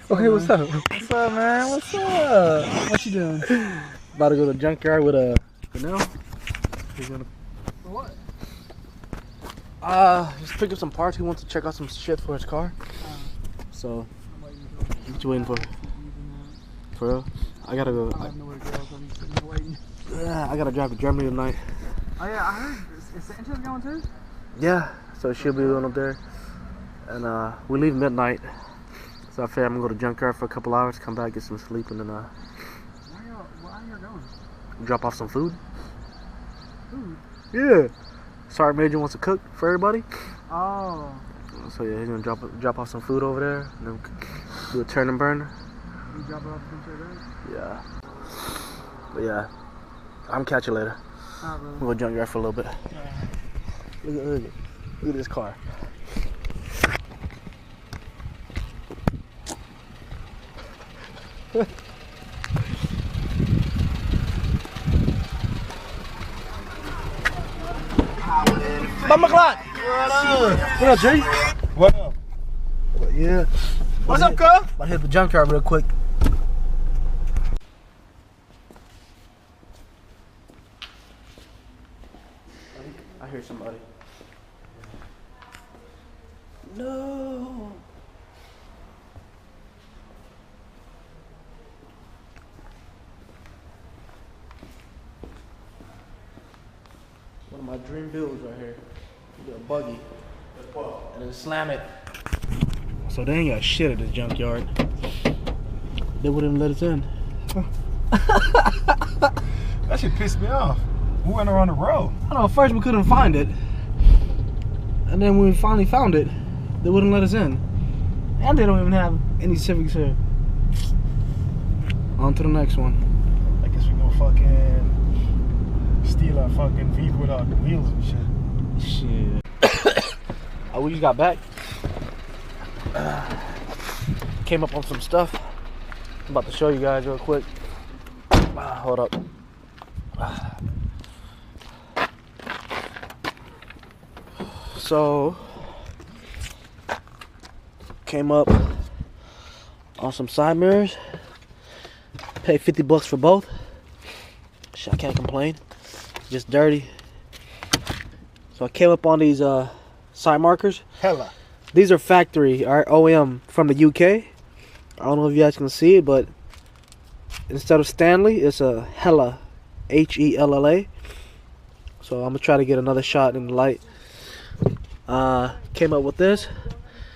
Oh, hey, what's up? What's up, man? What's up? What you doing? About to go to the junkyard with a, he's gonna, For what? just pick up some parts. He wants to check out some shit for his car. So, what you waiting for? For real? I gotta go. I have nowhere to go, so I'm sitting here waiting. I gotta drive to Germany tonight. Oh yeah, I heard. Is Sanchez going too? Yeah, so she'll be going up there. And we leave midnight. So I figure I'm gonna go to junkyard for a couple hours, come back, get some sleep, and then Where are you going? drop off some food. Food? Yeah. Sergeant Major wants to cook for everybody. Oh. So yeah, he's gonna drop off some food over there, and then do a turn and burn. You drop it off some shit, right? Yeah. But yeah, I'm catch you later. Alright, bro. We'll go junkyard for a little bit. Yeah. Look at this car. Bumba Clock! What up, G? What up? Yeah. What's up, cuz? About to hit the junkyard real quick. I hear somebody. No. One of my dream builds right here. Get a buggy. And then slam it. So they ain't got shit at this junkyard. They wouldn't let us in. That shit pissed me off. We went around the road. I don't know, first we couldn't find it. And then when we finally found it, they wouldn't let us in. And they don't even have any Civics here. On to the next one. I guess we gonna fucking steal our fucking vehicle without the wheels and shit. Shit. Oh, we just got back. Came up on some stuff. I'm about to show you guys real quick. Hold up. So, came up on some side mirrors. Paid 50 bucks for both. Shit, I can't complain. Just dirty. So I came up on these side markers. Hella. These are factory, OEM from the UK. I don't know if you guys can see it, but instead of Stanley, it's a Hella, H-E-L-L-A. So I'm gonna try to get another shot in the light. Came up with this,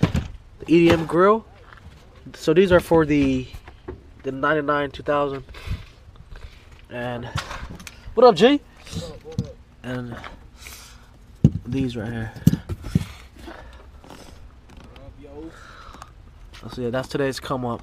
the EDM grill. So these are for the 99 2000. And what up, G? What up? And these right here. So yeah, that's today's come up.